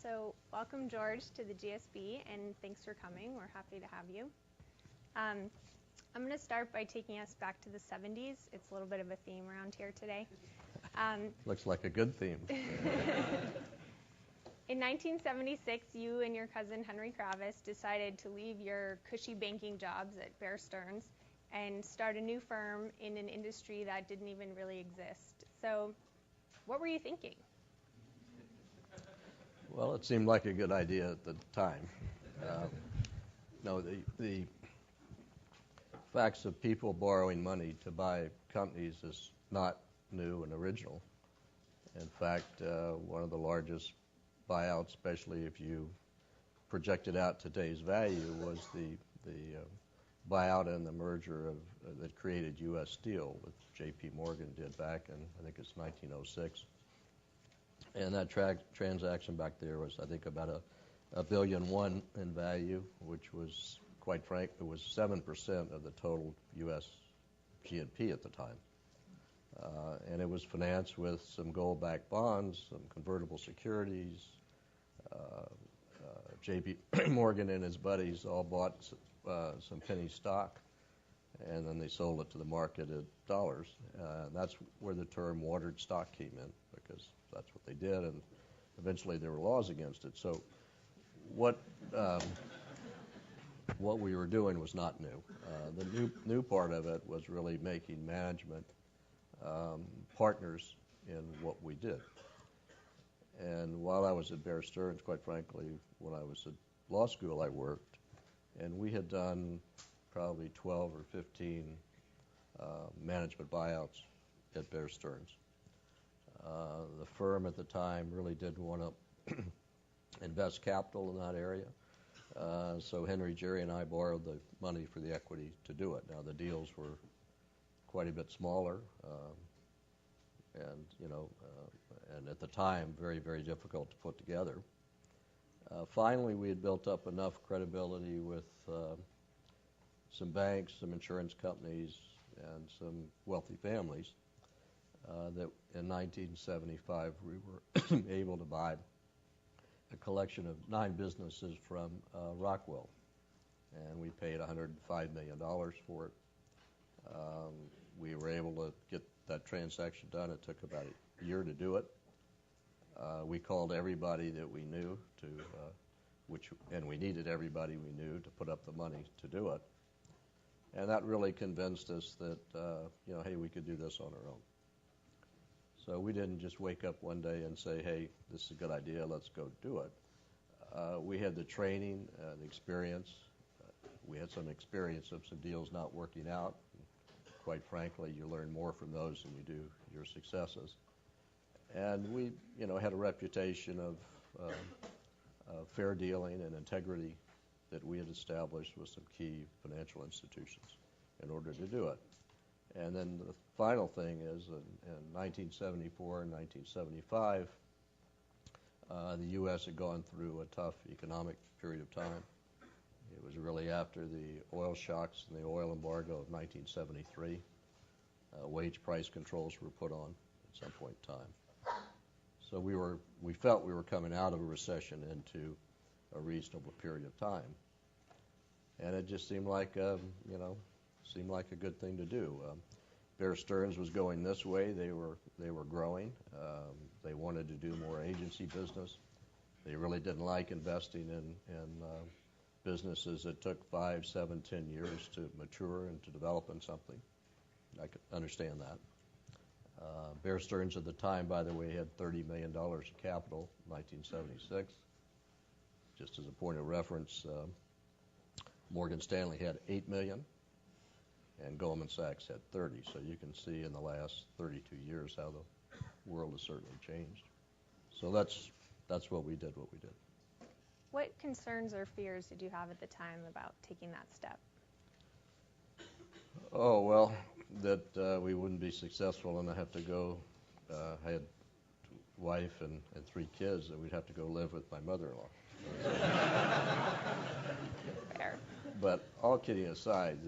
So welcome, George, to the GSB, and thanks for coming. We're happy to have you. I'm going to start by taking us back to the 70s. It's a little bit of a theme around here today. Looks like a good theme. In 1976, you and your cousin Henry Kravis decided to leave your cushy banking jobs at Bear Stearns and start a new firm in an industry that didn't even really exist. So what were you thinking? Well, it seemed like a good idea at the time. No, the facts of people borrowing money to buy companies is not new and original. In fact, one of the largest buyouts, especially if you projected out today's value, was the buyout and the merger that created U.S. Steel, which J.P. Morgan did back in, I think it's 1906. And that transaction back there was, I think, about $1.1 billion in value, which was, quite frank, it was 7% of the total U.S. GNP at the time. And it was financed with some gold-backed bonds, some convertible securities. J.P. Morgan and his buddies all bought some penny stock, and then they sold it to the market at dollars. That's where the term watered stock came in, because that's what they did, and eventually there were laws against it. So what we were doing was not new. The new part of it was really making management partners in what we did. And while I was at Bear Stearns, quite frankly, when I was at law school, I worked, and we had done probably 12 or 15 management buyouts at Bear Stearns. The firm at the time really didn't want to invest capital in that area. So Henry, Jerry, and I borrowed the money for the equity to do it. Now, the deals were quite a bit smaller, and at the time, very, very difficult to put together. Finally, we had built up enough credibility with some banks, some insurance companies, and some wealthy families that in 1975 we were able to buy a collection of 9 businesses from Rockwell, and we paid $105 million for it. We were able to get that transaction done. It took about a year to do it. We called everybody that we knew and we needed everybody we knew to put up the money to do it. And that really convinced us that, hey, we could do this on our own. So we didn't just wake up one day and say, hey, this is a good idea, let's go do it. We had the training, the experience. We had some experience of some deals not working out. Quite frankly, you learn more from those than you do your successes. And we, had a reputation of fair dealing and integrity that we had established with some key financial institutions in order to do it. And then the final thing is, in 1974 and 1975, the U.S. had gone through a tough economic period of time. It was really after the oil shocks and the oil embargo of 1973. Wage price controls were put on at some point in time. So we felt we were coming out of a recession into a reasonable period of time. And it just seemed like a good thing to do. Bear Stearns was going this way. They were growing. They wanted to do more agency business. They really didn't like investing in businesses that took 5, 7, 10 years to mature and to develop in something. I could understand that. Bear Stearns at the time, by the way, had $30 million of capital in 1976. Just as a point of reference, Morgan Stanley had $8 million, and Goldman Sachs had 30. So you can see in the last 32 years how the world has certainly changed. So that's what we did. What concerns or fears did you have at the time about taking that step? Oh, well, that we wouldn't be successful and I have to go. I had a wife and 3 kids, and we'd have to go live with my mother-in-law. Fair. But all kidding aside,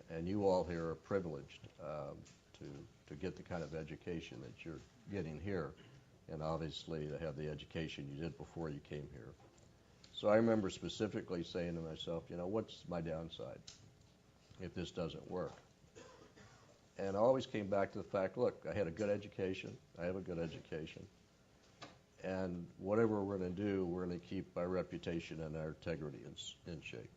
and you all here are privileged to get the kind of education that you're getting here. and obviously to have the education you did before you came here. So I remember specifically saying to myself, what's my downside if this doesn't work? And I always came back to the fact, look, I had a good education. I have a good education. And whatever we're going to do, we're going to keep our reputation and our integrity in shape.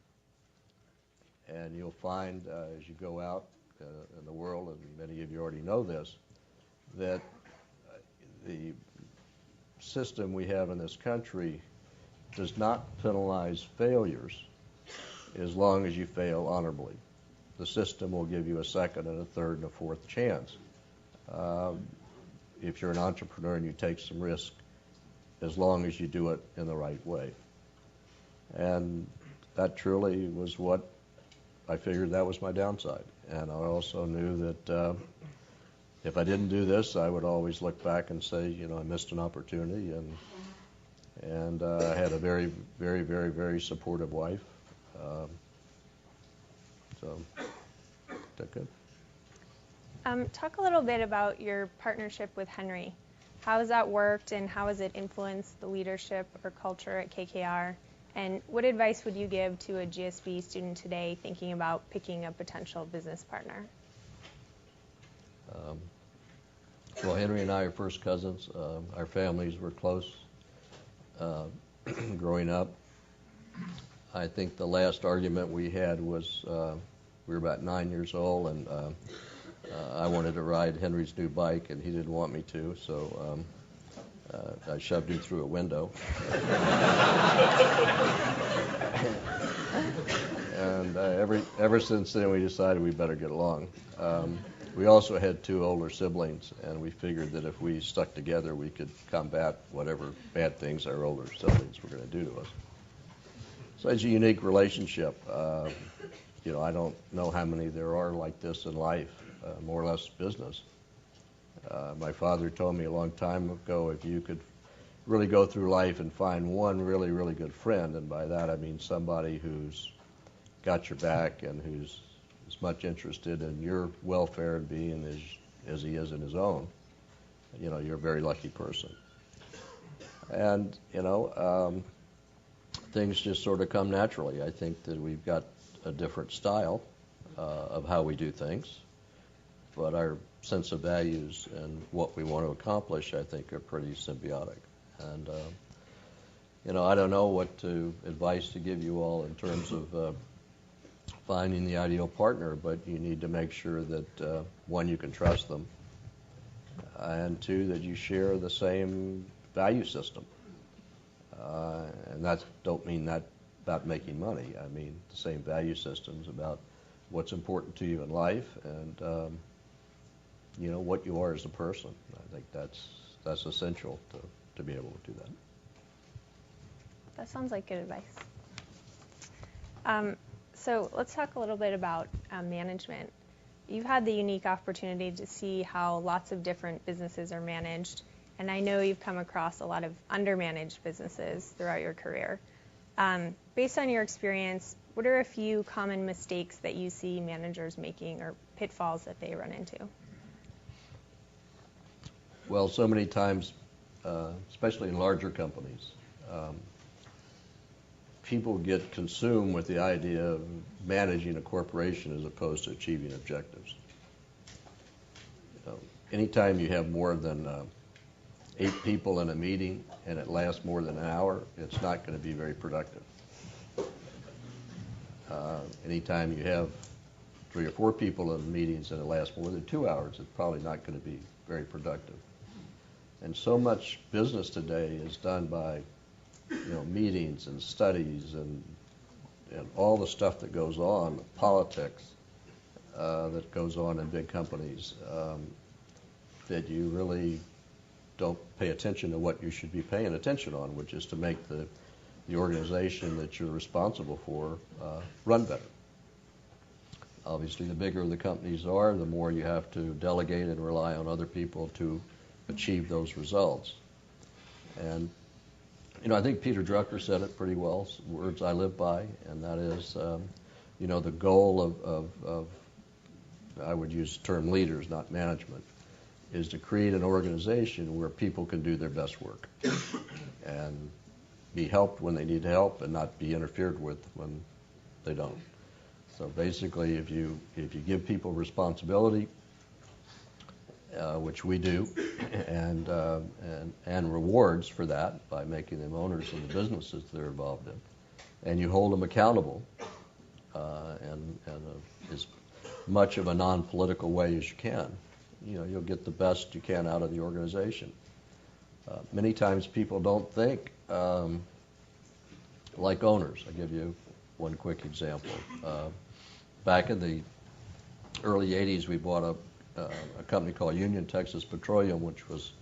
And you'll find as you go out in the world, and many of you already know this, that the system we have in this country does not penalize failures as long as you fail honorably. The system will give you a second and a third and a fourth chance. If you're an entrepreneur and you take some risk, as long as you do it in the right way. And that truly was what I figured that was my downside. And I also knew that if I didn't do this, I would always look back and say, I missed an opportunity. And I had a very, very, very, very supportive wife. So, that good? Talk a little bit about your partnership with Henry. How has that worked, and how has it influenced the leadership or culture at KKR? And what advice would you give to a GSB student today thinking about picking a potential business partner? Well, Henry and I are first cousins. Our families were close growing up. I think the last argument we had was we were about 9 years old, and I wanted to ride Henry's new bike, and he didn't want me to, so I shoved him through a window. And ever since then, we decided we better get along. We also had 2 older siblings, and we figured that if we stuck together, we could combat whatever bad things our older siblings were going to do to us. So it's a unique relationship. I don't know how many there are like this in life, more or less business. My father told me a long time ago, if you could really go through life and find one really, really good friend, and by that I mean somebody who's got your back and who's as much interested in your welfare and being as he is in his own, you're a very lucky person. And, things just sort of come naturally. I think that we've got a different style of how we do things, but our sense of values and what we want to accomplish, I think, are pretty symbiotic. And, I don't know what advice to give you all in terms of finding the ideal partner, but you need to make sure that, 1, you can trust them, and 2, that you share the same value system. And that don't mean that about making money. I mean the same value systems about what's important to you in life and, what you are as a person. I think that's essential to be able to do that. That sounds like good advice. So let's talk a little bit about management. You've had the unique opportunity to see how lots of different businesses are managed, and I know you've come across a lot of undermanaged businesses throughout your career. Based on your experience, what are a few common mistakes that you see managers making or pitfalls that they run into? Well, so many times, especially in larger companies, people get consumed with the idea of managing a corporation as opposed to achieving objectives. Anytime you have more than 8 people in a meeting and it lasts more than an hour, it's not going to be very productive. Anytime you have 3 or 4 people in meetings and it lasts more than 2 hours, it's probably not going to be very productive. And so much business today is done by meetings and studies and all the stuff that goes on, politics that goes on in big companies, that you really don't pay attention to what you should be paying attention on, which is to make the organization that you're responsible for run better. Obviously, the bigger the companies are, the more you have to delegate and rely on other people to achieve those results. And I think Peter Drucker said it pretty well, words I live by, and that is, the goal of I would use the term leaders, not management, is to create an organization where people can do their best work and be helped when they need help and not be interfered with when they don't. So basically, if you give people responsibility, which we do, and rewards for that by making them owners of the businesses they're involved in, and you hold them accountable, and as much of a non-political way as you can, you'll get the best you can out of the organization. Many times people don't think like owners. I'll give you one quick example. Back in the early 80s, we bought a company called Union Texas Petroleum, which was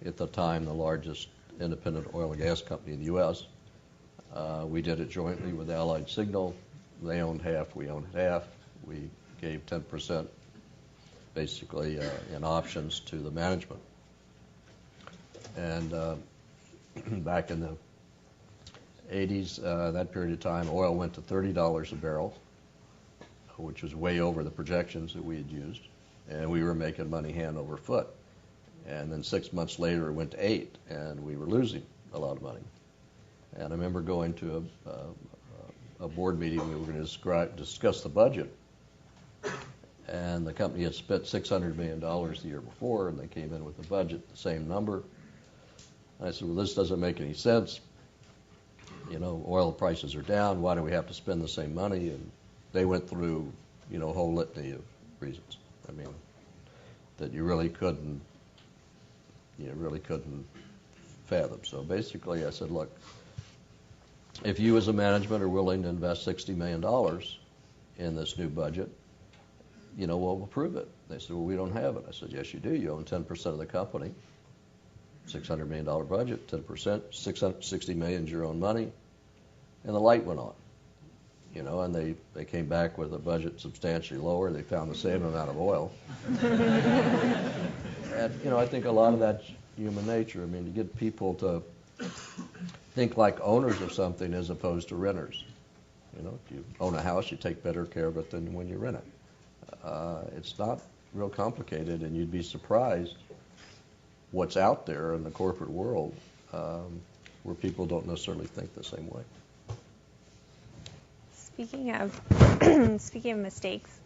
at the time the largest independent oil and gas company in the U.S. We did it jointly with Allied Signal. They owned half, we owned half. We gave 10% basically in options to the management. And back in the 80s, that period of time, oil went to $30 a barrel, which was way over the projections that we had used. And we were making money hand over foot. And then 6 months later, it went to $8, and we were losing a lot of money. And I remember going to a board meeting. We were going to discuss the budget. And the company had spent $600 million the year before, and they came in with a budget, the same number. And I said, well, this doesn't make any sense. Oil prices are down. Why do we have to spend the same money? And they went through, a whole litany of reasons. I mean, that you really couldn't fathom. So basically, I said, look, if you as a management are willing to invest $60 million in this new budget, we'll approve it. They said, well, we don't have it. I said, yes, you do. You own 10% of the company. $600 million budget, 10%, $60 million is your own money. And the light went on. And they came back with a budget substantially lower. They found the same amount of oil. And, I think a lot of that's human nature. I mean, to get people to think like owners of something as opposed to renters. If you own a house, you take better care of it than when you rent it. It's not real complicated, and you'd be surprised what's out there in the corporate world where people don't necessarily think the same way. Speaking of mistakes,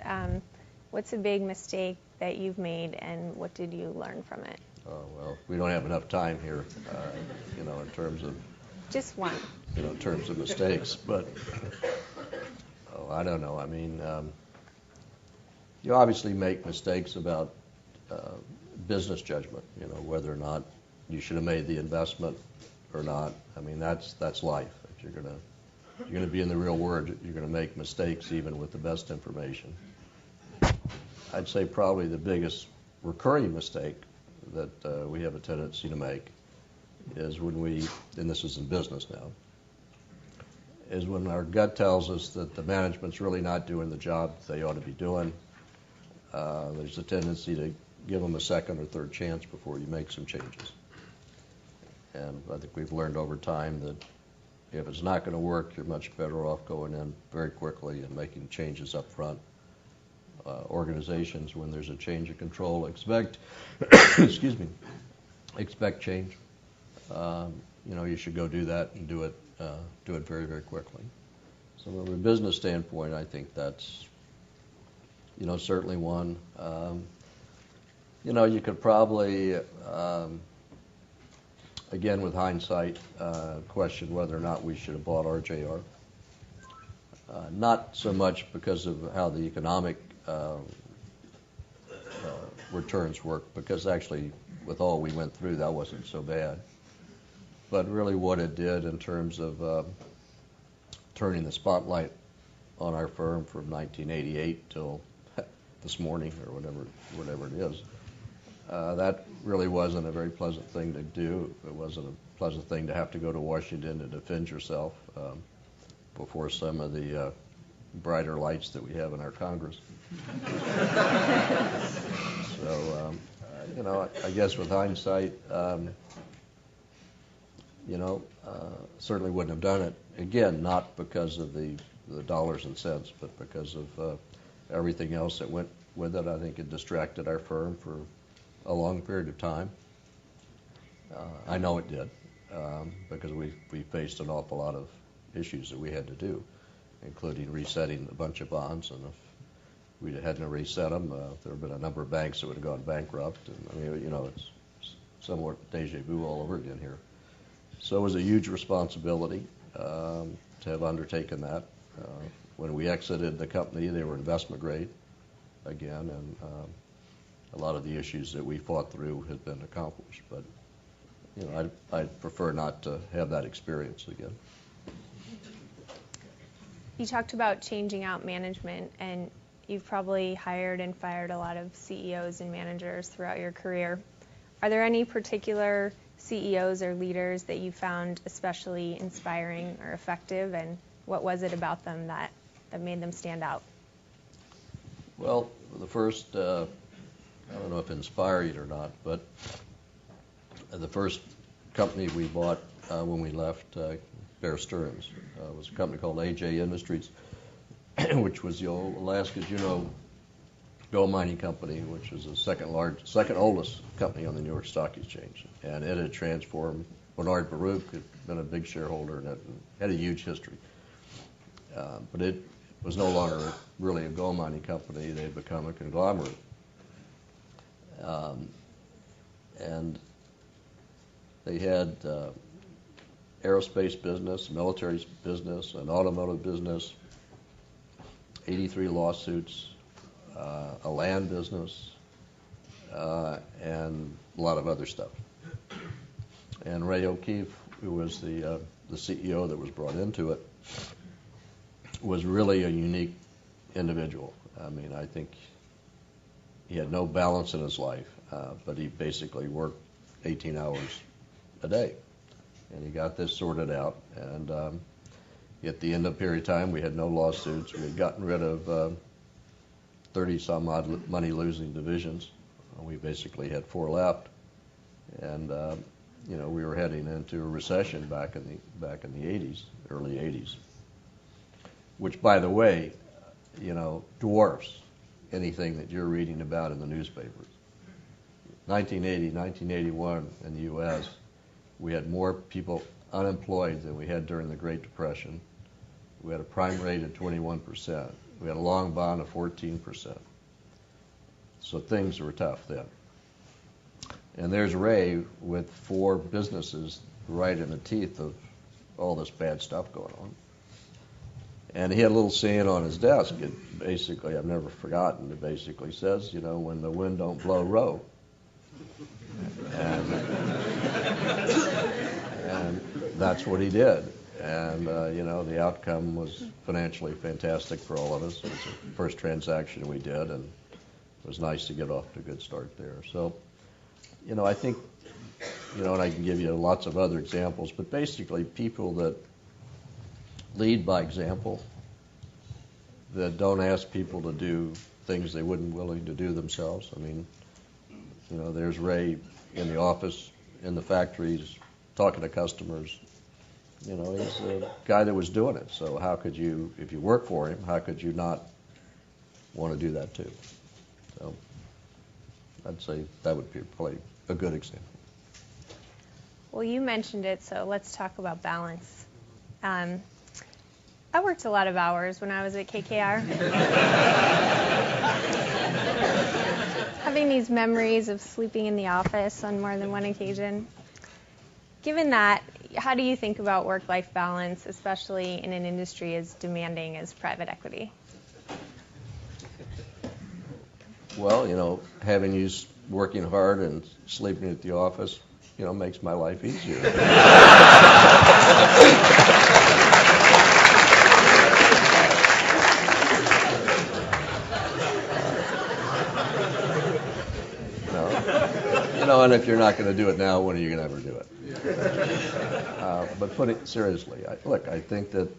what's a big mistake that you've made, and what did you learn from it? Oh, well, we don't have enough time here, in terms of... Just one. In terms of mistakes, but, I don't know. I mean, you obviously make mistakes about business judgment, whether or not you should have made the investment or not. I mean, that's life. If you're going to be in the real world, you're going to make mistakes even with the best information. I'd say probably the biggest recurring mistake that we have a tendency to make is when and this is in business now, is when our gut tells us that the management's really not doing the job they ought to be doing. There's a tendency to give them a second or third chance before you make some changes. And I think we've learned over time that if it's not going to work, you're much better off going in very quickly and making changes up front. Organizations, when there's a change of control, expect change. You should go do that and do it very, very quickly. So from a business standpoint, I think that's, certainly one. You could probably, again with hindsight, question whether or not we should have bought RJR. Not so much because of how the economic returns work, because actually with all we went through, that wasn't so bad. But really what it did in terms of turning the spotlight on our firm from 1988 till this morning or whatever it is, that really wasn't a very pleasant thing to do. It wasn't a pleasant thing to have to go to Washington to defend yourself before some of the brighter lights that we have in our Congress. So, I guess with hindsight, certainly wouldn't have done it. Again, not because of the dollars and cents, but because of everything else that went with it. I think it distracted our firm for a long period of time. I know it did, because we faced an awful lot of issues that we had to do, including resetting a bunch of bonds. And if we hadn't reset them, there would have been a number of banks that would have gone bankrupt. And I mean, it's somewhat deja vu all over again here. So it was a huge responsibility to have undertaken that. When we exited the company, they were investment grade again, and a lot of the issues that we fought through had been accomplished. But I'd prefer not to have that experience again. You talked about changing out management, and you've probably hired and fired a lot of CEOs and managers throughout your career. Are there any particular CEOs or leaders that you found especially inspiring or effective, and what was it about them that made them stand out? Well, the first, I don't know if inspiring or not, but the first company we bought when we left Bear Stearns was a company called AJ Industries, which was the old Alaska Juneau gold mining company, which is the second oldest company on the New York Stock Exchange. And it had transformed. Bernard Baruch had been a big shareholder in it and had a huge history. But it was no longer really a gold mining company. They had become a conglomerate. And they had aerospace business, military business, an automotive business, 83 lawsuits, a land business, and a lot of other stuff. And Ray O'Keefe, who was the CEO that was brought into it, was really a unique individual. I mean, I think he had no balance in his life, but he basically worked 18 hours a day. And he got this sorted out. And at the end of the period of time, we had no lawsuits. We had gotten rid of 30-some-odd money-losing divisions. We basically had 4 left. And, we were heading into a recession back in the 80s, early 80s, which, by the way, dwarfs anything that you're reading about in the newspapers. 1980, 1981 in the U.S., we had more people unemployed than we had during the Great Depression. We had a prime rate of 21%. We had a long bond of 14%. So things were tough then. And there's Ray with 4 businesses right in the teeth of all this bad stuff going on. And he had a little saying on his desk. It basically, I've never forgotten, it basically says, when the wind don't blow, row. And that's what he did. And, the outcome was financially fantastic for all of us. It was the first transaction we did, and it was nice to get off to a good start there. So, I think, and I can give you lots of other examples, but basically people that lead by example, that don't ask people to do things they wouldn't be willing to do themselves. I mean, there's Ray in the office, in the factories, talking to customers. He's a guy that was doing it. So how could you, if you work for him, how could you not want to do that too? So I'd say that would be probably a good example. Well, you mentioned it, so let's talk about balance. I worked a lot of hours when I was at KKR. Having these memories of sleeping in the office on more than one occasion. Given that, how do you think about work-life balance, especially in an industry as demanding as private equity? Well, having you working hard and sleeping at the office, makes my life easier. And if you're not going to do it now, when are you going to ever do it? But put it seriously, I think that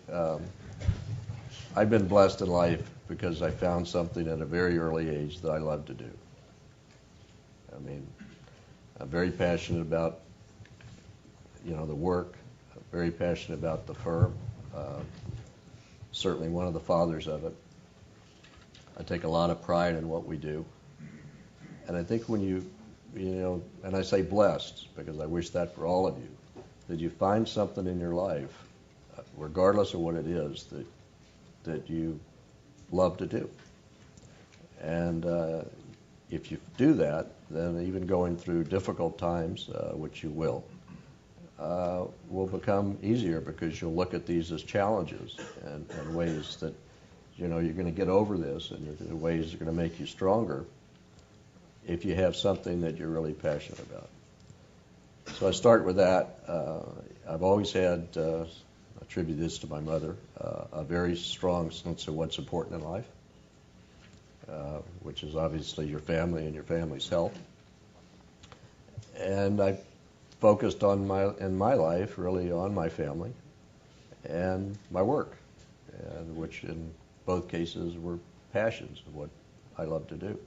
I've been blessed in life because I found something at a very early age that I love to do. I mean, I'm very passionate about, the work. I'm very passionate about the firm. Certainly one of the fathers of it. I take a lot of pride in what we do. And I think when you and I say blessed because I wish that for all of you, that you find something in your life, regardless of what it is, that you love to do. And if you do that, then even going through difficult times, which you will become easier because you'll look at these as challenges and ways that you're going to get over this, and ways that are going to make you stronger if you have something that you're really passionate about. So I start with that. I've always had, I attribute this to my mother, a very strong sense of what's important in life, which is obviously your family and your family's health. And I focused in my life really on my family and my work, and which in both cases were passions of what I love to do.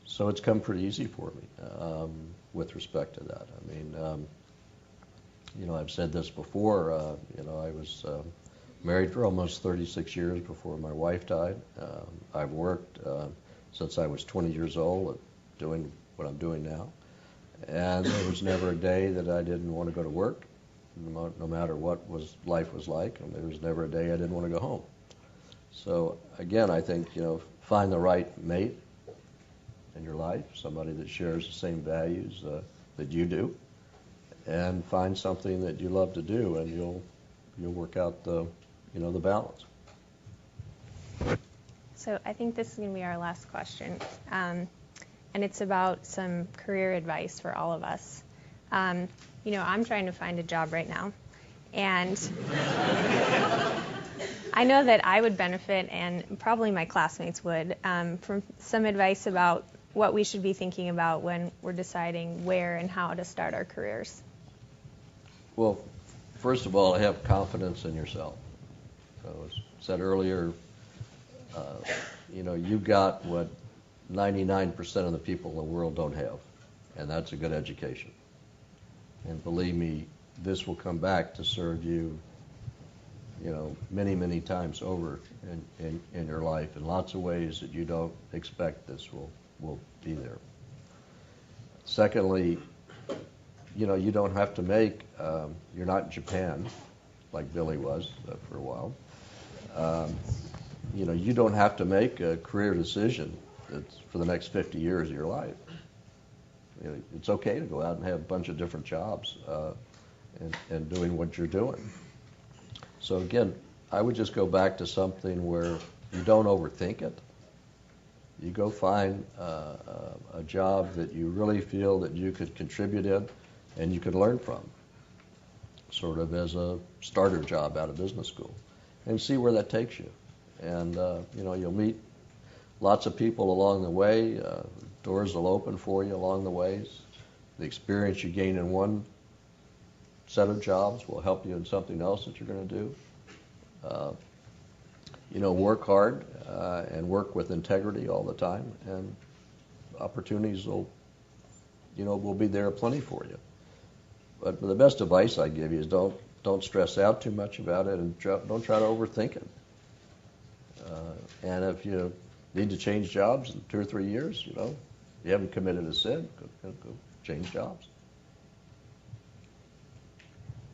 So it's come pretty easy for me with respect to that. I mean, I've said this before. I was married for almost 36 years before my wife died. I've worked since I was 20 years old at doing what I'm doing now. And there was never a day that I didn't want to go to work, no matter what life was like. And there was never a day I didn't want to go home. So again, I think, find the right mate in your life, somebody that shares the same values that you do, and find something that you love to do, and you'll work out the balance. So I think this is going to be our last question, and it's about some career advice for all of us. I'm trying to find a job right now, and I know that I would benefit, and probably my classmates would, from some advice about what we should be thinking about when we're deciding where and how to start our careers. Well, first of all, have confidence in yourself. So as said earlier, you've got what 99% of the people in the world don't have, and that's a good education. And believe me, this will come back to serve you, many, many times over in your life in lots of ways that you don't expect this will be there. Secondly, you don't have to make, you're not in Japan like Billy was for a while. You don't have to make a career decision that's for the next 50 years of your life. It's okay to go out and have a bunch of different jobs and doing what you're doing. So again, I would just go back to something where you don't overthink it. You go find a job that you really feel that you could contribute in and you could learn from, sort of as a starter job out of business school, and see where that takes you. And you'll meet lots of people along the way. Doors will open for you along the ways. The experience you gain in one set of jobs will help you in something else that you're going to do. Work hard and work with integrity all the time, and opportunities will be there plenty for you. But the best advice I give you is don't stress out too much about it, and don't try to overthink it. And if you need to change jobs in 2 or 3 years, you haven't committed a sin, go change jobs.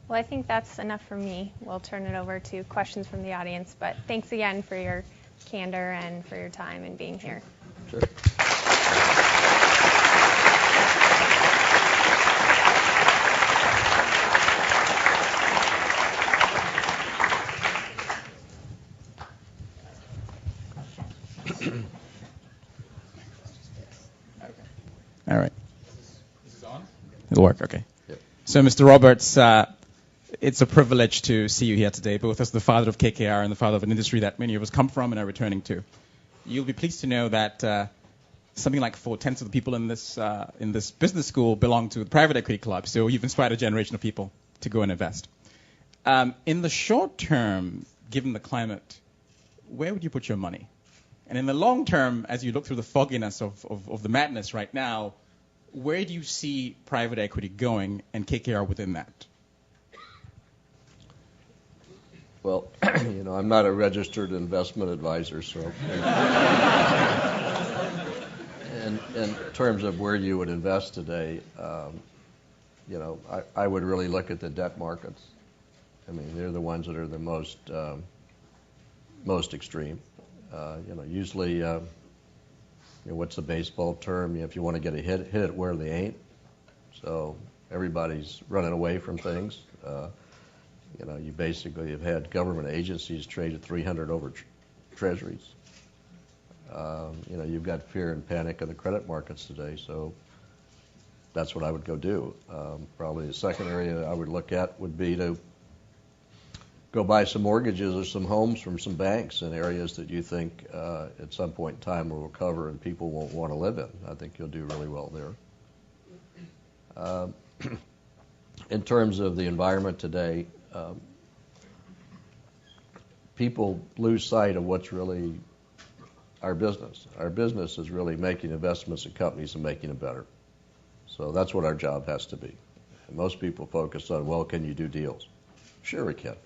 Well, I think that's enough for me. We'll turn it over to questions from the audience. But thanks again for your candor and for your time and being here. Sure. All right. This is on? It'll work, okay. Yep. So, Mr. Roberts, it's a privilege to see you here today, both as the father of KKR and the father of an industry that many of us come from and are returning to. You'll be pleased to know that something like 4/10 of the people in this business school belong to the private equity club, so you've inspired a generation of people to go and invest. In the short term, given the climate, where would you put your money? And in the long term, as you look through the fogginess of the madness right now, where do you see private equity going and KKR within that? Well, I'm not a registered investment advisor, so. in terms of where you would invest today, I would really look at the debt markets. I mean, they're the ones that are the most extreme. Usually, what's the baseball term? If you want to get a hit it where they ain't. So everybody's running away from things. You basically have had government agencies trade at 300 over treasuries. You've got fear and panic in the credit markets today, so that's what I would go do. Probably the second area I would look at would be to go buy some mortgages or some homes from some banks in areas that you think at some point in time will recover and people won't want to live in. I think you'll do really well there. In terms of the environment today, people lose sight of what's really our business. Our business is really making investments in companies and making them better. So that's what our job has to be. And most people focus on, well, can you do deals? Sure we can.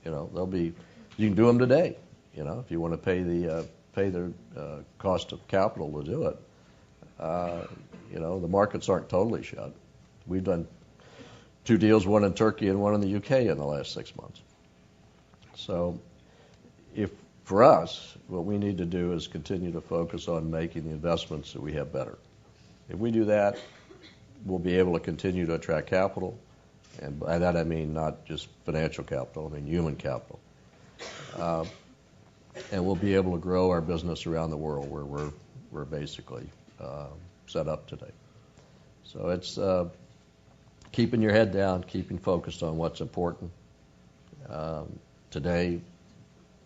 You can do them today. If you want to pay the cost of capital to do it. The markets aren't totally shut. We've done 2 deals, one in Turkey and one in the UK in the last 6 months. So for us, what we need to do is continue to focus on making the investments that we have better. If we do that, we'll be able to continue to attract capital. And by that I mean not just financial capital, I mean human capital. And we'll be able to grow our business around the world where we're basically set up today. So it's keeping your head down, keeping focused on what's important. Today,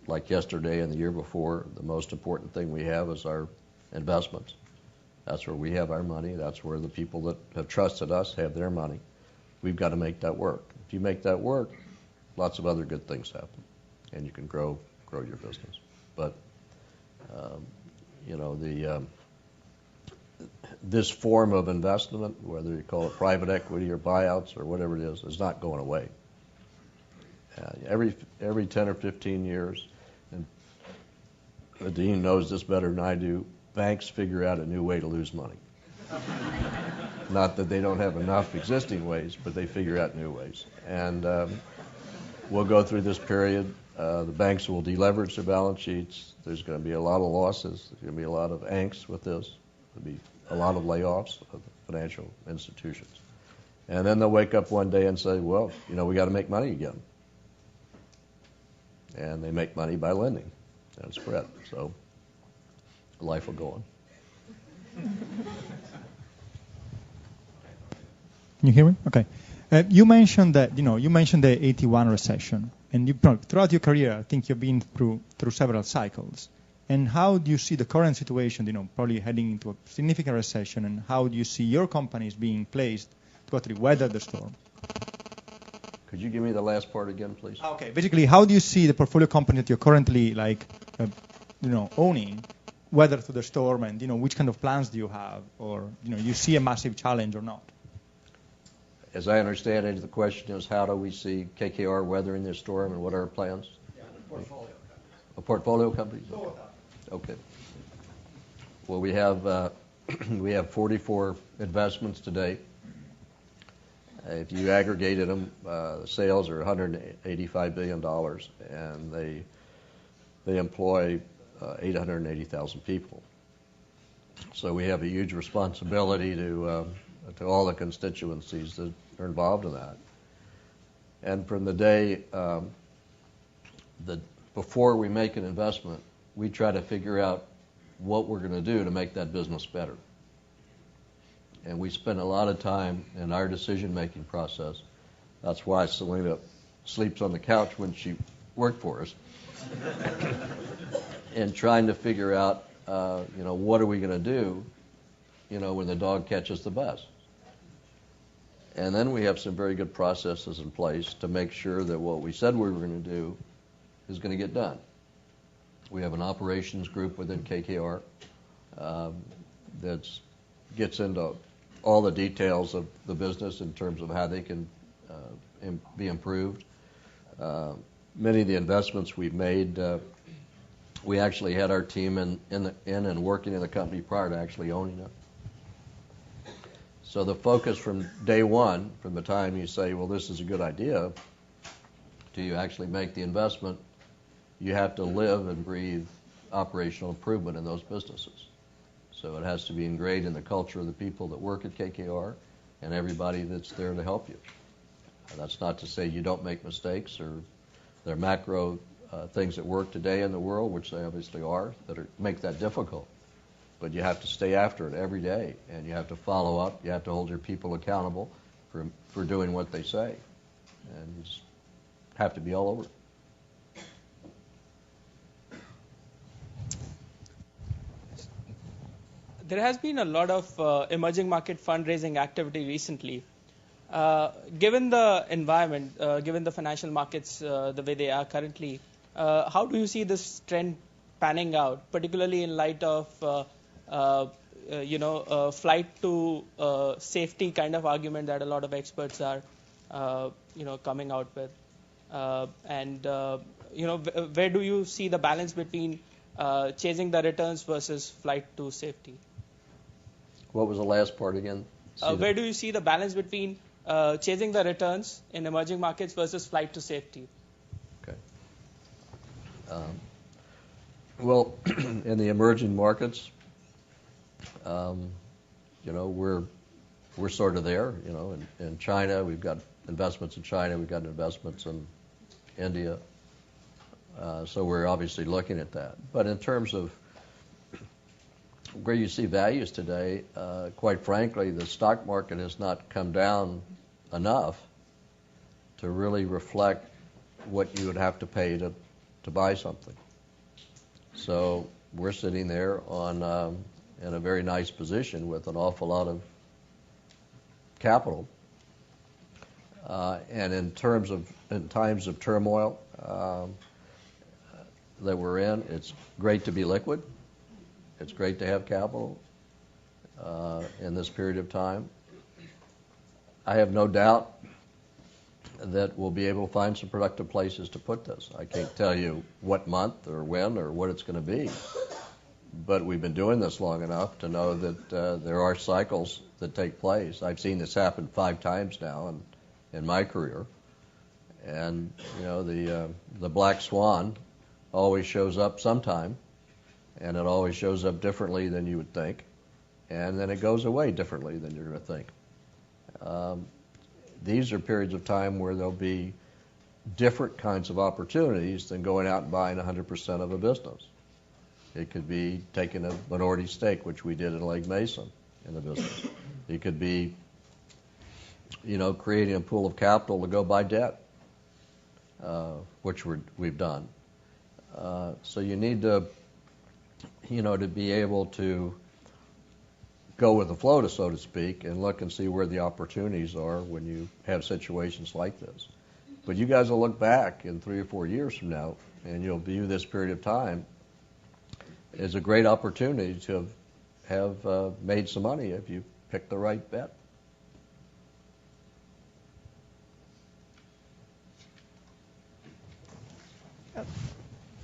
like yesterday and the year before, the most important thing we have is our investments. That's where we have our money. That's where the people that have trusted us have their money. We've got to make that work. If you make that work, lots of other good things happen, and you can grow your business. But this form of investment, whether you call it private equity or buyouts or whatever it is not going away. Every 10 or 15 years, and the Dean knows this better than I do, banks figure out a new way to lose money. Not that they don't have enough existing ways, but they figure out new ways. And we'll go through this period. The banks will deleverage their balance sheets. There's going to be a lot of losses. There's going to be a lot of angst with this. There'll be a lot of layoffs of financial institutions. And then they'll wake up one day and say, well, we got to make money again. And they make money by lending and spread. So life will go on. Can you hear me? Okay. You mentioned that you mentioned the 81 recession, and throughout your career, I think you've been through several cycles. And how do you see the current situation? Probably heading into a significant recession, and how do you see your companies being placed to actually weather the storm? Could you give me the last part again, please? Okay. Basically, how do you see the portfolio company that you're currently owning weather through the storm, and which kind of plans do you have, or you see a massive challenge or not? As I understand it, the question is, how do we see KKR weathering this storm, and what are our plans? Yeah, portfolio company. A portfolio company? Okay. Well, we have 44 investments today. If you aggregated them, the sales are $185 billion, and they employ 880,000 people. So we have a huge responsibility to all the constituencies that are involved in that. And from the day before we make an investment, we try to figure out what we're going to do to make that business better. And we spend a lot of time in our decision-making process. That's why Selena sleeps on the couch when she worked for us. And trying to figure out, what are we going to do, when the dog catches the bus. And then we have some very good processes in place to make sure that what we said we were going to do is going to get done. We have an operations group within KKR that gets into all the details of the business in terms of how they can be improved. Many of the investments we've made We actually had our team in and working in the company prior to actually owning it. So the focus from day one, from the time you say, well, this is a good idea, to you actually make the investment, you have to live and breathe operational improvement in those businesses. So it has to be ingrained in the culture of the people that work at KKR and everybody that's there to help you. That's not to say you don't make mistakes or there are macro things that work today in the world, which they obviously are, make that difficult. But you have to stay after it every day, and you have to follow up. You have to hold your people accountable for doing what they say. And you just have to be all over it. There has been a lot of emerging market fundraising activity recently. Given the environment, given the financial markets the way they are currently, how do you see this trend panning out, particularly in light of flight to safety kind of argument that a lot of experts are coming out with? Where do you see the balance between chasing the returns versus flight to safety? What was the last part again? Where do you see the balance between chasing the returns in emerging markets versus flight to safety? Okay. Well, in the emerging markets, we're sort of there. In China, we've got investments in China, we've got investments in India. So we're obviously looking at that. But in terms of where you see values today, quite frankly, the stock market has not come down enough to really reflect what you would have to pay to buy something. So we're sitting there in a very nice position with an awful lot of capital. And in times of turmoil that we're in, it's great to be liquid. It's great to have capital in this period of time. I have no doubt that we'll be able to find some productive places to put this. I can't tell you what month or when or what it's going to be, but we've been doing this long enough to know that there are cycles that take place. I've seen this happen 5 times now in my career, and the black swan always shows up sometime, and it always shows up differently than you would think, and then it goes away differently than you're going to think. These are periods of time where there'll be different kinds of opportunities than going out and buying 100% of a business. It could be taking a minority stake, which we did in Legg Mason in the business. It could be, creating a pool of capital to go buy debt, which we've done. So you need to be able to go with the flow, so to speak, and look and see where the opportunities are when you have situations like this. But you guys will look back in 3 or 4 years from now, and you'll view this period of time as a great opportunity to have made some money if you pick the right bet.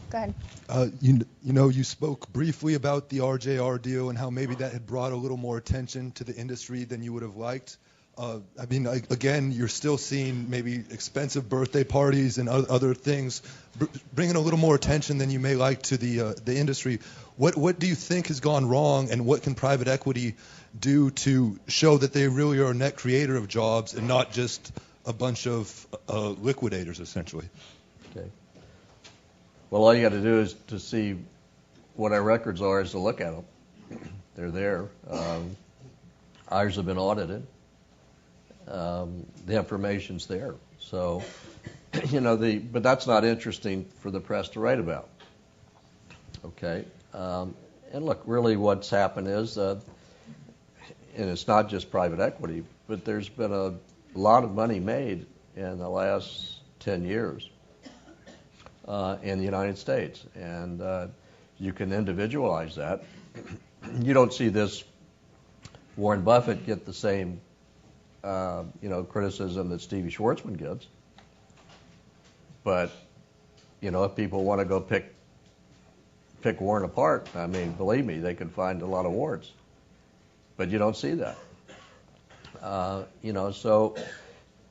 Go ahead. You spoke briefly about the RJR deal and how maybe that had brought a little more attention to the industry than you would have liked. Again, you're still seeing maybe expensive birthday parties and other things, bringing a little more attention than you may like to the industry. What do you think has gone wrong, and what can private equity do to show that they really are a net creator of jobs and not just a bunch of liquidators, essentially? Okay. Well, all you got to do is to see what our records are is to look at them. They're there. Ours have been audited. The information's there. So, but that's not interesting for the press to write about. Okay. And look, really what's happened is, and it's not just private equity, but there's been a lot of money made in the last 10 years. In the United States, and you can individualize that. You don't see this Warren Buffett get the same criticism that Stevie Schwartzman gets, but if people want to go pick pick Warren apart. I mean, believe me, they could find a lot of warts. But you don't see that. So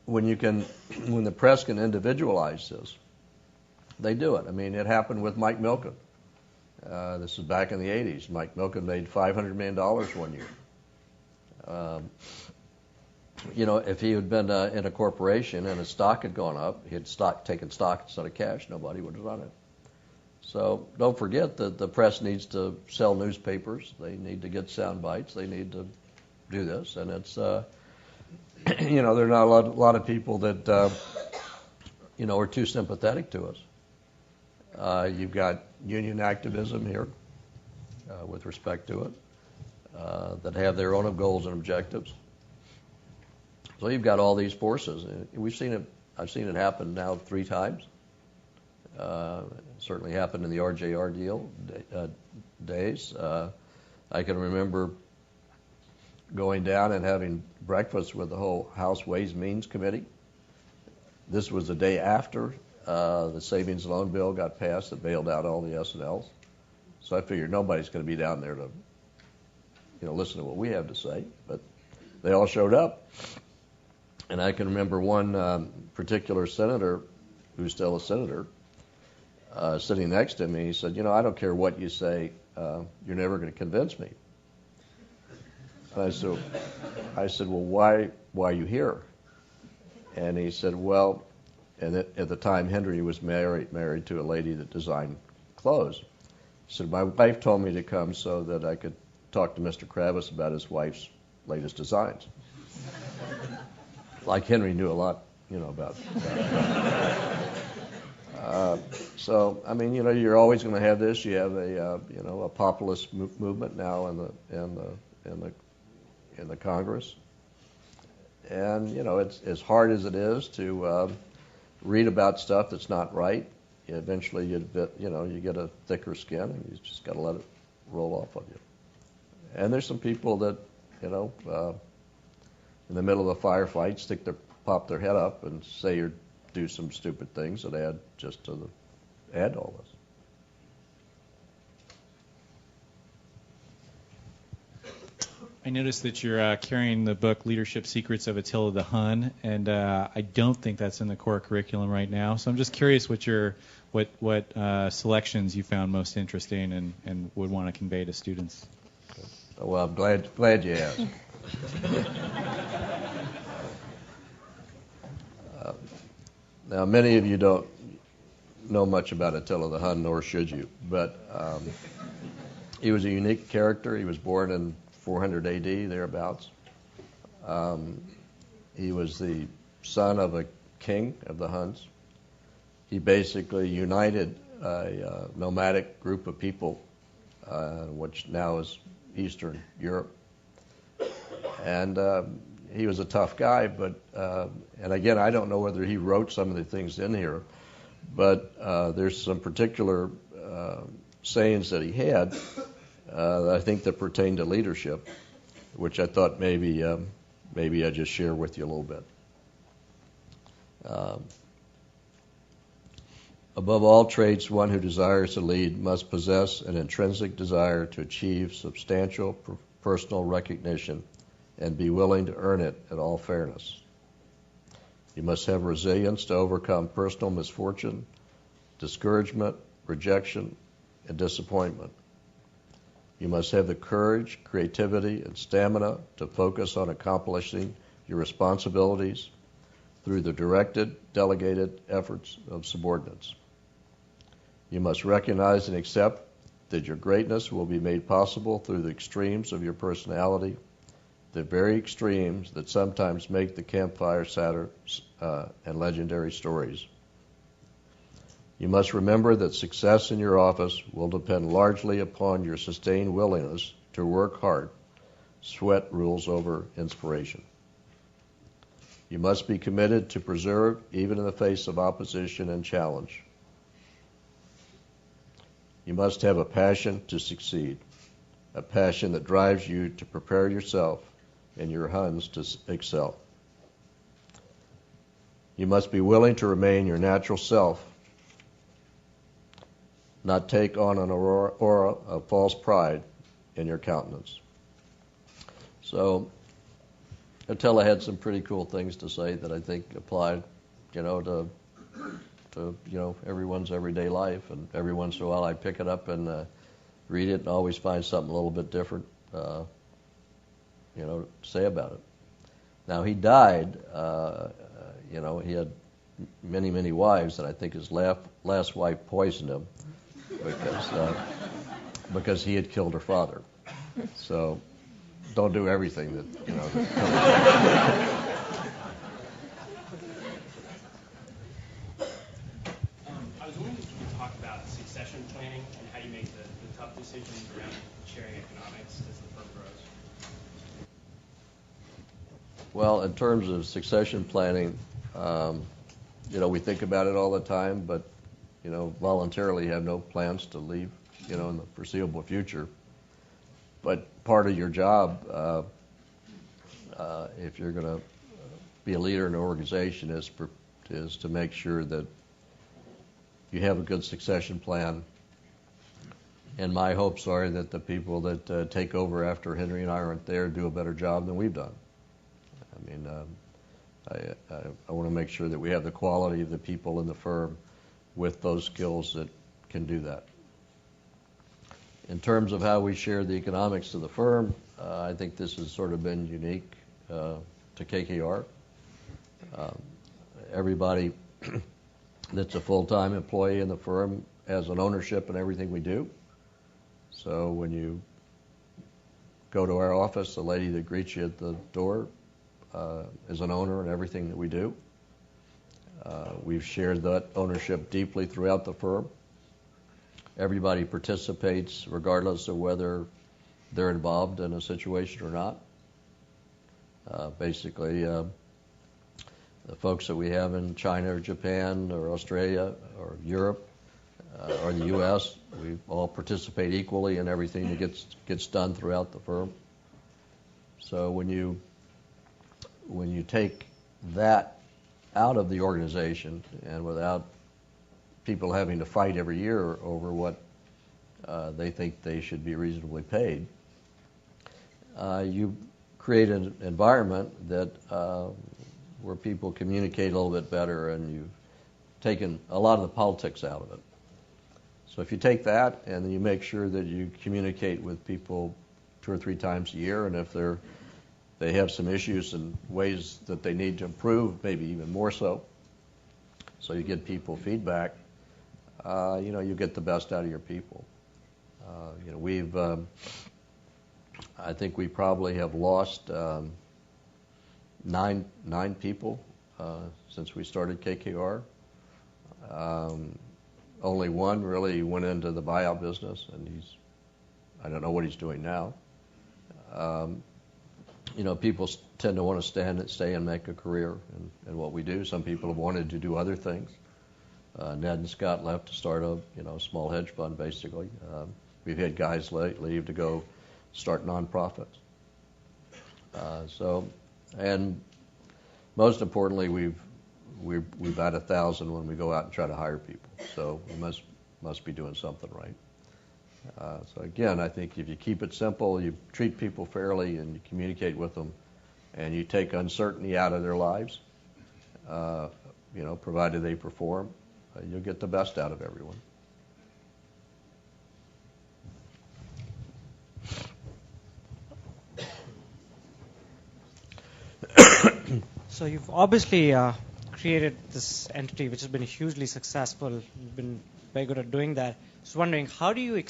when the press can individualize this, they do it. I mean, it happened with Mike Milken. This is back in the 80s. Mike Milken made $500 million one year. If he had been in a corporation and his stock had gone up, he had taken stock instead of cash, nobody would have done it. So don't forget that the press needs to sell newspapers. They need to get sound bites. They need to do this. And it's, there are not a lot of people that, are too sympathetic to us. You've got union activism here with respect to it that have their own goals and objectives. So you've got all these forces. I've seen it happen now 3 times. Certainly happened in the RJR deal days. I can remember going down and having breakfast with the whole House Ways and Means Committee. This was the day after the savings loan bill got passed that bailed out all the S&Ls. So I figured nobody's going to be down there to, listen to what we have to say. But they all showed up. And I can remember one particular senator, who's still a senator, sitting next to me. He said, I don't care what you say, you're never going to convince me. And I said, well, why are you here? And he said, well, and at the time Henry was married to a lady that designed clothes. He said, my wife told me to come so that I could talk to Mr. Kravis about his wife's latest designs. Like Henry knew a lot, about so, I mean, you're always going to have this. You have a populist movement now in the Congress, and it's as hard as it is to read about stuff that's not right. Eventually, you get a thicker skin, and you just got to let it roll off on you. And there's some people that, in the middle of a firefight, pop their head up and say or do some stupid things that add to all this. I noticed that you're carrying the book Leadership Secrets of Attila the Hun, and I don't think that's in the core curriculum right now. So I'm just curious what selections you found most interesting and would want to convey to students. Well, I'm glad you asked. Now, many of you don't know much about Attila the Hun, nor should you, but he was a unique character. He was born in 400 A.D., thereabouts. He was the son of a king of the Huns. He basically united a nomadic group of people, which now is Eastern Europe. And he was a tough guy, but and again, I don't know whether he wrote some of the things in here, but there's some particular sayings that he had that I think that pertain to leadership, which I thought maybe I'd just share with you a little bit. Above all traits, one who desires to lead must possess an intrinsic desire to achieve substantial personal recognition and be willing to earn it in all fairness. You must have resilience to overcome personal misfortune, discouragement, rejection, and disappointment. You must have the courage, creativity, and stamina to focus on accomplishing your responsibilities through the directed, delegated efforts of subordinates. You must recognize and accept that your greatness will be made possible through the extremes of your personality, the very extremes that sometimes make the campfire sadder and legendary stories. You must remember that success in your office will depend largely upon your sustained willingness to work hard. Sweat rules over inspiration. You must be committed to preserve, even in the face of opposition and challenge. You must have a passion to succeed, a passion that drives you to prepare yourself and your Huns to excel. You must be willing to remain your natural self. not take on an aura of false pride in your countenance. So Attila had some pretty cool things to say that I think applied, to everyone's everyday life. And every once in a while I pick it up and read it and always find something a little bit different, to say about it. Now he died, he had many, many wives, and I think his last wife poisoned him because he had killed her father. So don't do everything that. I was wondering if you could talk about succession planning and how you make the tough decisions around sharing economics as the firm grows. Well, in terms of succession planning, we think about it all the time, but voluntarily have no plans to leave, in the foreseeable future. But part of your job, if you're going to be a leader in an organization, is to make sure that you have a good succession plan. And my hopes are that the people that take over after Henry and I aren't there do a better job than we've done. I mean, I want to make sure that we have the quality of the people in the firm with those skills that can do that. In terms of how we share the economics of the firm, I think this has sort of been unique to KKR. Everybody that's a full-time employee in the firm has an ownership in everything we do. So when you go to our office, the lady that greets you at the door is an owner in everything that we do. We've shared that ownership deeply throughout the firm. Everybody participates regardless of whether they're involved in a situation or not. Basically, the folks that we have in China or Japan or Australia or Europe or the U.S., we all participate equally in everything that gets done throughout the firm. So when you take that out of the organization and without people having to fight every year over what they think they should be reasonably paid, you create an environment that where people communicate a little bit better, and you've taken a lot of the politics out of it. So if you take that and then you make sure that you communicate with people 2 or 3 times a year, and if they have some issues and ways that they need to improve, maybe even more so. So you get people feedback. You get the best out of your people. I think we probably have lost 9 people since we started KKR. Only one really went into the buyout business, and I don't know what he's doing now. People tend to want to stay and make a career in what we do. Some people have wanted to do other things. Ned and Scott left to start a small hedge fund, basically. We've had guys leave to go start nonprofits. And most importantly, we've had 1,000 when we go out and try to hire people. So we must be doing something right. So again, I think if you keep it simple, you treat people fairly, and you communicate with them, and you take uncertainty out of their lives, provided they perform, you'll get the best out of everyone. So you've obviously created this entity which has been hugely successful. You've been very good at doing that. Just wondering, how do you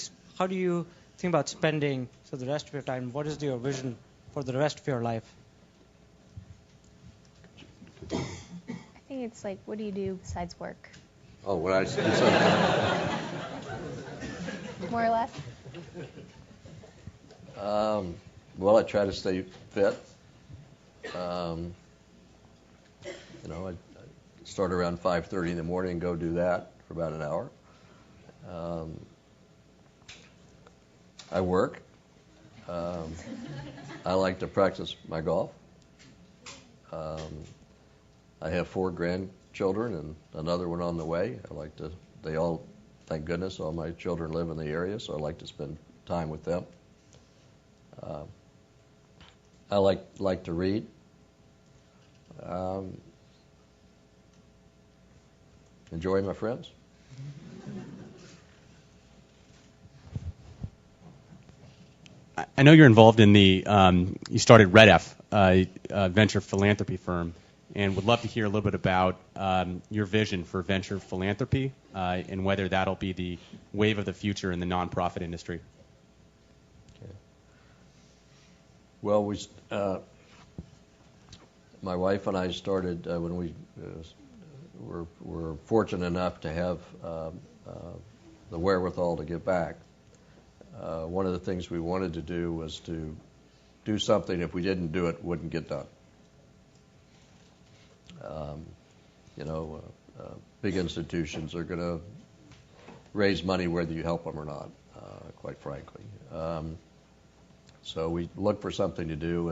think about spending the rest of your time? What is your vision for the rest of your life? I think it's like, what do you do besides work? Oh, what I say. More or less? Well, I try to stay fit. I start around 5:30 in the morning and go do that for about an hour. I work. I like to practice my golf. I have 4 grandchildren and another one on the way. They all thank goodness all my children live in the area, so I like to spend time with them. I like to read. Enjoy my friends. I know you're involved in you started RedF, a venture philanthropy firm, and would love to hear a little bit about your vision for venture philanthropy and whether that'll be the wave of the future in the nonprofit industry. Okay. Well, my wife and I started when we were fortunate enough to have the wherewithal to give back. One of the things we wanted to do was to do something. If we didn't do it, wouldn't get done. Big institutions are going to raise money whether you help them or not, quite frankly. So we looked for something to do,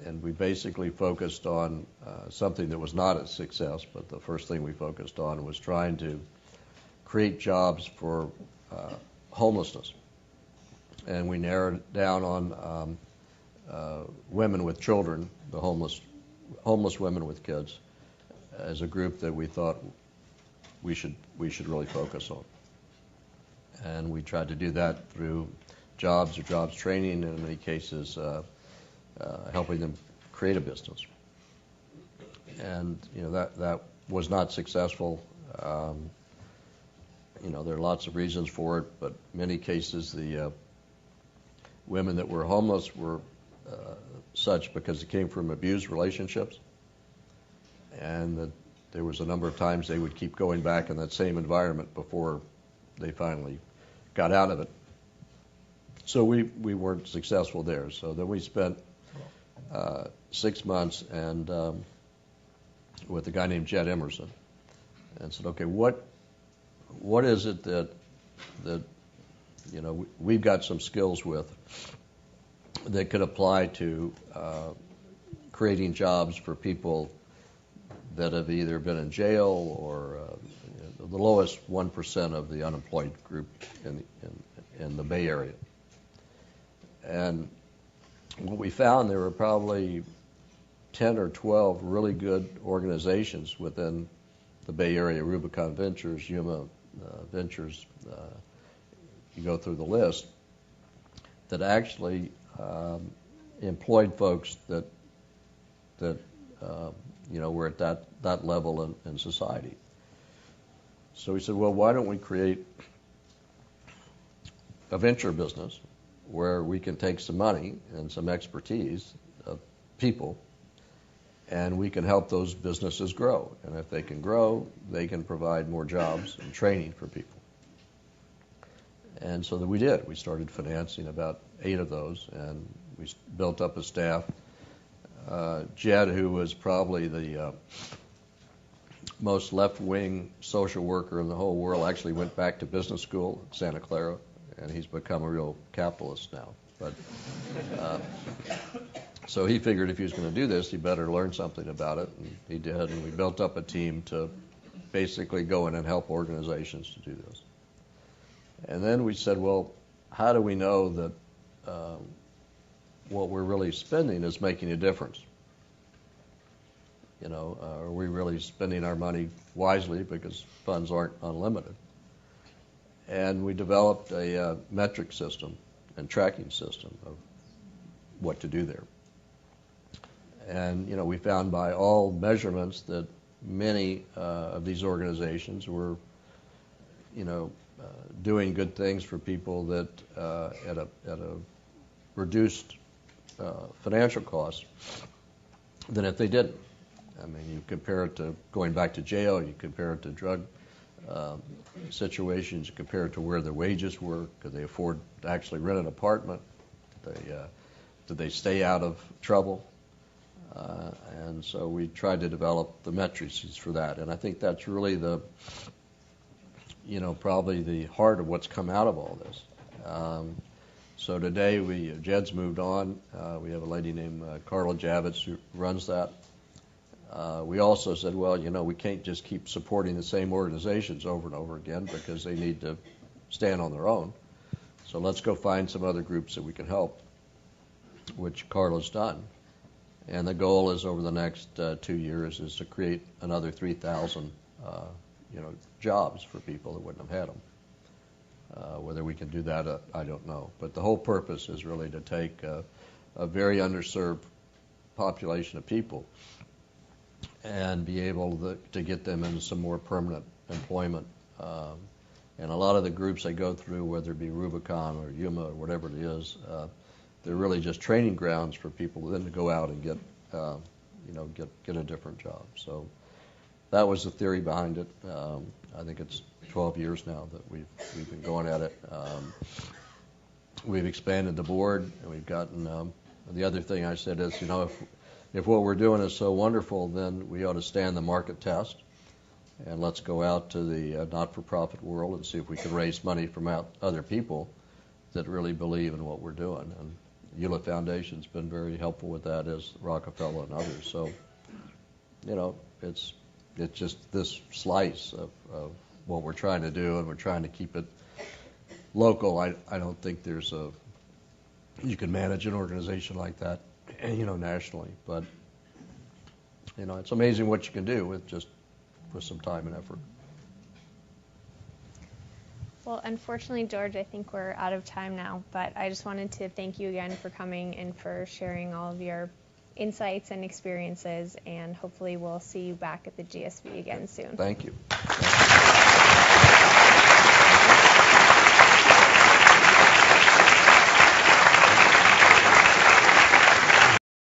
and we basically focused on something that was not a success, but the first thing we focused on was trying to create jobs for homelessness. And we narrowed it down on women with children, the homeless women with kids, as a group that we thought we should really focus on. And we tried to do that through jobs or jobs training, and in many cases helping them create a business. And that was not successful. There are lots of reasons for it, but in many cases the women that were homeless were such because they came from abused relationships, and that there was a number of times they would keep going back in that same environment before they finally got out of it. So we weren't successful there. So then we spent 6 months and with a guy named Jed Emerson, and said, okay, what is it that we've got some skills with that could apply to creating jobs for people that have either been in jail or the lowest 1% of the unemployed group in the Bay Area. And what we found, there were probably 10 or 12 really good organizations within the Bay Area, Rubicon Ventures, Yuma Ventures, you go through the list, that actually employed folks that were at that level in society. So we said, well, why don't we create a venture business where we can take some money and some expertise of people, and we can help those businesses grow. And if they can grow, they can provide more jobs and training for people. And so that we did. We started financing about 8 of those, and we built up a staff. Jed, who was probably the most left-wing social worker in the whole world, actually went back to business school at Santa Clara, and he's become a real capitalist now. But so he figured if he was going to do this, he better learn something about it, and he did. And we built up a team to basically go in and help organizations to do this. And then we said, well, how do we know that what we're really spending is making a difference? Are we really spending our money wisely, because funds aren't unlimited? And we developed a metric system and tracking system of what to do there. And, we found by all measurements that many of these organizations were, doing good things for people that at a reduced financial cost than if they didn't. I mean, you compare it to going back to jail, you compare it to drug situations, you compare it to where their wages were, could they afford to actually rent an apartment, did they stay out of trouble? And so we tried to develop the metrics for that. And I think that's really probably the heart of what's come out of all this. So today, Jed's moved on. We have a lady named Carla Javits who runs that. We also said, well, we can't just keep supporting the same organizations over and over again because they need to stand on their own. So let's go find some other groups that we can help, which Carla's done. And the goal is over the next 2 years is to create another 3,000 jobs for people that wouldn't have had them. Whether we can do that, I don't know. But the whole purpose is really to take a very underserved population of people and be able to get them into some more permanent employment. And a lot of the groups they go through, whether it be Rubicon or Yuma or whatever it is, they're really just training grounds for people then to go out and get a different job. So that was the theory behind it. I think it's 12 years now that we've been going at it. We've expanded the board, and we've gotten. The other thing I said is, if what we're doing is so wonderful, then we ought to stand the market test, and let's go out to the not-for-profit world and see if we can raise money from other people that really believe in what we're doing. And Hewlett Foundation's been very helpful with that, as Rockefeller and others. So, it's just this slice of what we're trying to do, and we're trying to keep it local. I don't think you can manage an organization like that, nationally. But, it's amazing what you can do with some time and effort. Well, unfortunately, George, I think we're out of time now, but I just wanted to thank you again for coming and for sharing all of your insights and experiences, and hopefully we'll see you back at the GSV again soon. Thank you.